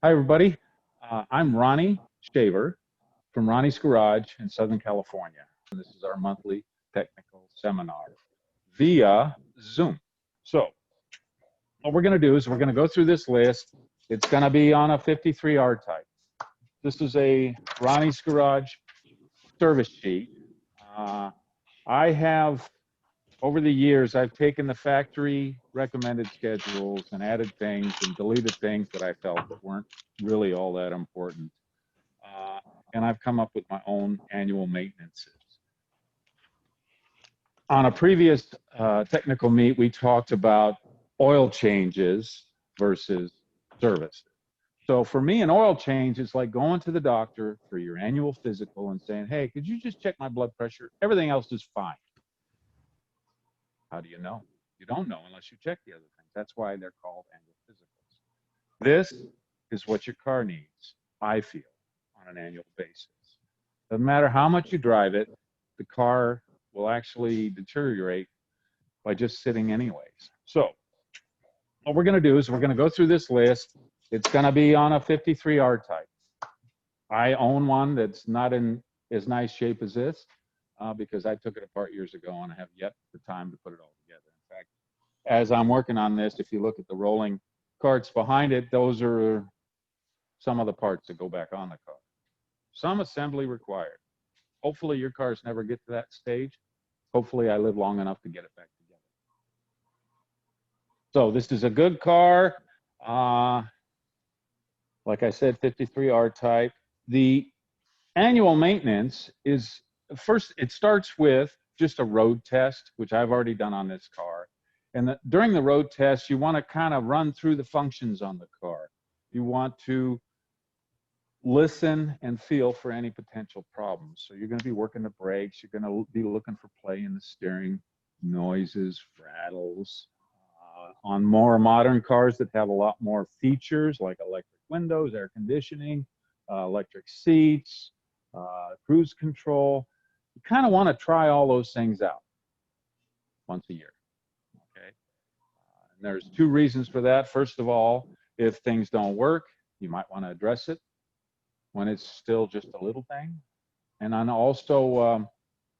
Hi, everybody. I'm Ronnie Shaver from Ronnie's Garage in Southern California. And this is our monthly technical seminar via Zoom. So what we're going to do is we're going to go through this list. It's going to be on a 53R type. This is a Ronnie's Garage service sheet. I have, over the years, I've taken the factory recommended schedules and added things and deleted things that I felt weren't really all that important. And I've come up with my own annual maintenances. On a previous technical meet, we talked about oil changes versus service. So for me, an oil change is like going to the doctor for your annual physical and saying, hey, could you just check my blood pressure? Everything else is fine. How do you know? You don't know unless you check the other things. That's why they're called annual physicals. This is what your car needs, I feel, on an annual basis. Doesn't matter how much you drive it, the car will actually deteriorate by just sitting anyways. So what we're going to do is we're going to go through this list. It's going to be on a 53R type. I own one that's not in as nice shape as this because I took it apart years ago and I have yet the time to put it all together. In fact, as I'm working on this, if you look at the rolling carts behind it, those are some of the parts that go back on the car. Some assembly required. Hopefully your cars never get to that stage. Hopefully I live long enough to get it back together. So this is a good car. Like I said, 53R type. The annual maintenance is, first it starts with just a road test, which I've already done on this car. And during the road test, you want to kind of run through the functions on the car. You want to listen and feel for any potential problems. So you're going to be working the brakes. You're going to be looking for play in the steering, noises, rattles. On more modern cars that have a lot more features like electric windows, air conditioning, electric seats, cruise control. You kind of want to try all those things out once a year. Okay. And there's two reasons for that. First of all, if things don't work, you might want to address it when it's still just a little thing. And then also,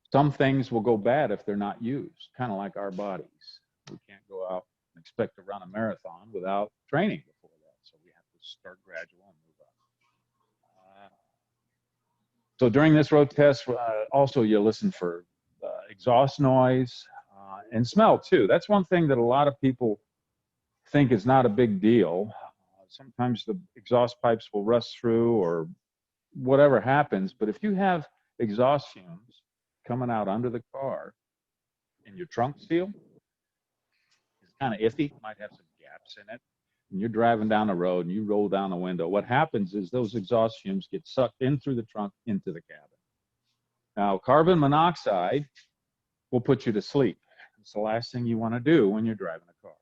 some things will go bad if they're not used, kind of like our bodies. We can't go out and expect to run a marathon without training before that. So we have to start gradual and move up. So during this road test, also you listen for exhaust noise and smell too. That's one thing that a lot of people think is not a big deal. Sometimes the exhaust pipes will rust through or whatever happens, but if you have exhaust fumes coming out under the car and your trunk seal, it's kind of iffy, might have some gaps in it, and you're driving down the road and you roll down the window, what happens is those exhaust fumes get sucked in through the trunk into the cabin. Now, carbon monoxide will put you to sleep. It's the last thing you want to do when you're driving a car.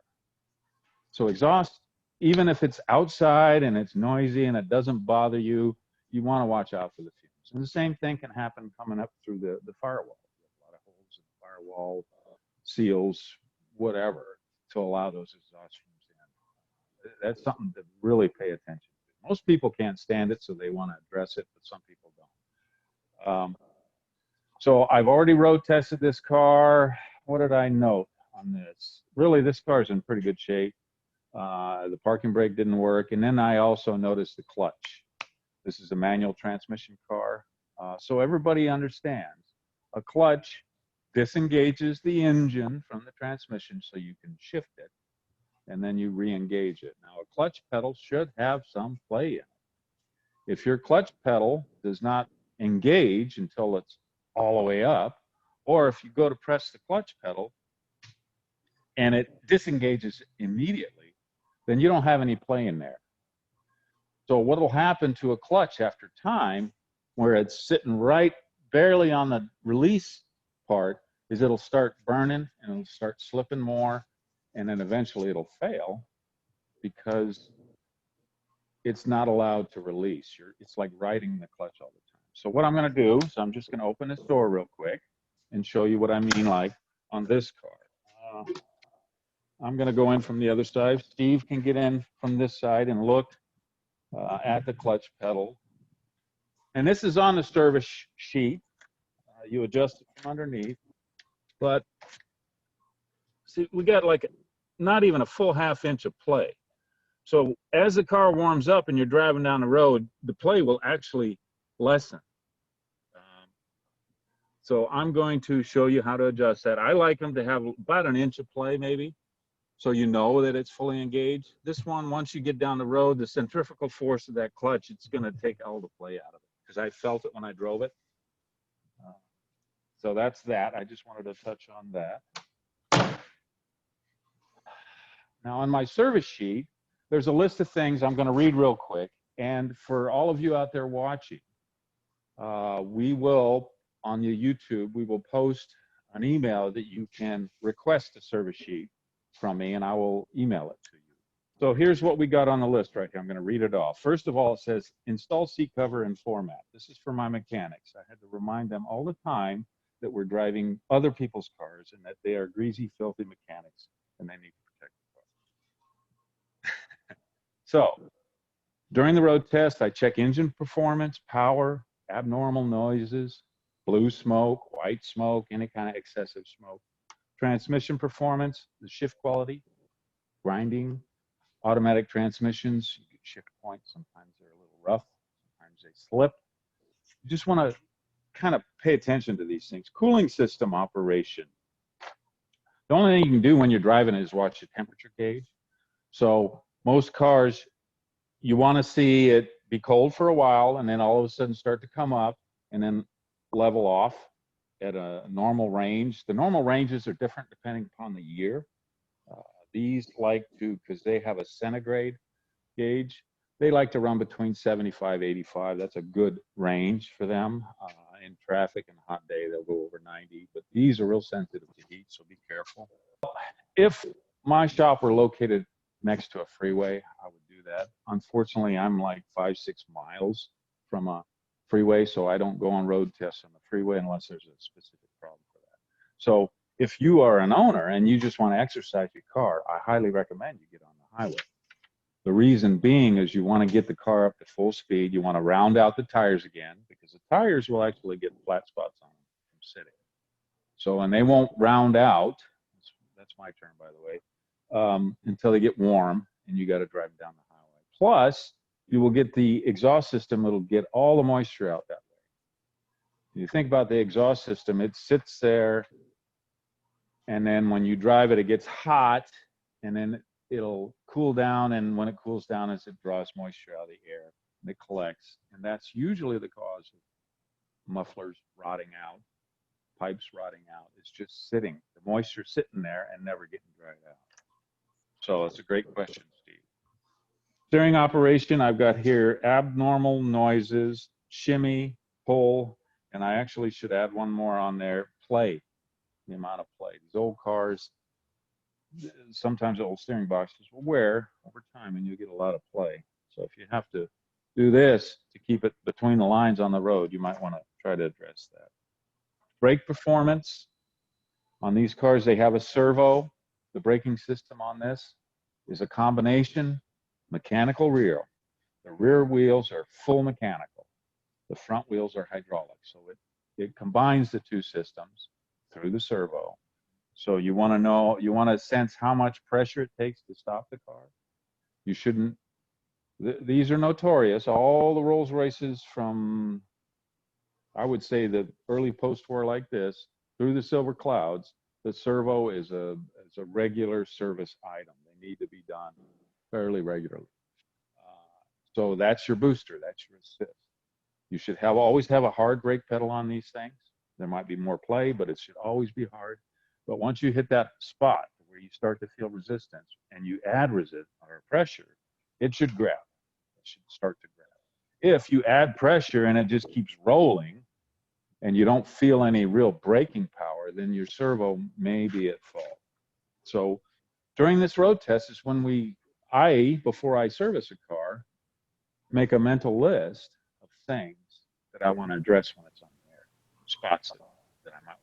So exhaust, even if it's outside and it's noisy and it doesn't bother you, you want to watch out for the fumes. And the same thing can happen coming up through the firewall. There's a lot of holes in the firewall, seals, whatever, to allow those exhaust fumes in. That's something to really pay attention to. Most people can't stand it, so they want to address it, but some people don't. So I've already road tested this car. What did I note on this? Really, this car is in pretty good shape. The parking brake didn't work. And then I also noticed the clutch. This is a manual transmission car. So everybody understands a clutch disengages the engine from the transmission so you can shift it, and then you re-engage it. Now, a clutch pedal should have some play in it. If your clutch pedal does not engage until it's all the way up, or if you go to press the clutch pedal and it disengages immediately, then you don't have any play in there. So what will happen to a clutch after time, where it's sitting right barely on the release part, is it'll start burning and it'll start slipping more, and then eventually it'll fail because it's not allowed to release. It's like riding the clutch all the time. So what I'm going to do is I'm just going to open this door real quick and show you what I mean like on this car. I'm going to go in from the other side. Steve can get in from this side and look at the clutch pedal. And this is on the service sheet. You adjust it from underneath. But see, we got like not even a full ½ inch of play. So as the car warms up and you're driving down the road, the play will actually lessen. So I'm going to show you how to adjust that. I like them to have about 1 inch of play maybe, so you know that it's fully engaged. This one, once you get down the road, the centrifugal force of that clutch, it's going to take all the play out of it, because I felt it when I drove it. So that's that. I just wanted to touch on that. Now on my service sheet, there's a list of things I'm going to read real quick. And for all of you out there watching, we will, on your YouTube, we will post an email that you can request a service sheet from me, and I will email it to you. So here's what we got on the list right here. I'm going to read it off. First of all, it says install seat cover and floor mat. This is for my mechanics. I had to remind them all the time that we're driving other people's cars and that they are greasy, filthy mechanics and they need to protect the car. So during the road test, I check engine performance, power, abnormal noises, blue smoke, white smoke, any kind of excessive smoke, transmission performance, the shift quality, grinding, automatic transmissions, you get shift points. Sometimes they're a little rough, sometimes they slip. You just want to kind of pay attention to these things. Cooling system operation. The only thing you can do when you're driving is watch the temperature gauge. So most cars, you want to see it be cold for a while and then all of a sudden start to come up and then level off at a normal range. The normal ranges are different depending upon the year. These like to, because they have a centigrade gauge, they like to run between 75, 85. That's a good range for them. In traffic and hot day, they'll go over 90, but these are real sensitive to heat, so be careful. If my shop were located next to a freeway, I would do that. Unfortunately, I'm like 5-6 miles from a freeway, so I don't go on road tests on the freeway unless there's a specific problem for that. So if you are an owner and you just want to exercise your car, I highly recommend you get on the highway. The reason being is you want to get the car up to full speed. You want to round out the tires again, because the tires will actually get flat spots on them from sitting. So, and they won't round out, that's my term by the way, until they get warm and you got to drive down the highway. Plus, you will get the exhaust system, it'll get all the moisture out that way. You think about the exhaust system, it sits there, and then when you drive it, it gets hot, and then it'll cool down, and when it cools down, as it draws moisture out of the air, and it collects, and that's usually the cause of mufflers rotting out, pipes rotting out. It's just sitting, the moisture sitting there and never getting dried out. So it's a great question, Steve. Steering operation, I've got here abnormal noises, shimmy, pull, and I actually should add one more on there, play, the amount of play. These old cars, sometimes the old steering boxes will wear over time and you get a lot of play. So if you have to do this to keep it between the lines on the road, you might want to try to address that. Brake performance. On these cars, they have a servo. The braking system on this is a combination mechanical rear. The rear wheels are full mechanical. The front wheels are hydraulic. So it combines the two systems through the servo. So you want to know, you want to sense how much pressure it takes to stop the car. You shouldn't, these are notorious. All the Rolls-Royces from, I would say, the early post-war like this, through the silver clouds, the servo is a regular service item. They need to be done fairly regularly. So that's your booster, that's your assist. You should always have a hard brake pedal on these things. There might be more play, but it should always be hard. But once you hit that spot where you start to feel resistance and you add resistance or pressure, it should grab. It should start to grab. If you add pressure and it just keeps rolling and you don't feel any real braking power, then your servo may be at fault. So during this road test is when before I service a car, make a mental list of things that I want to address when it's on there, spots that I might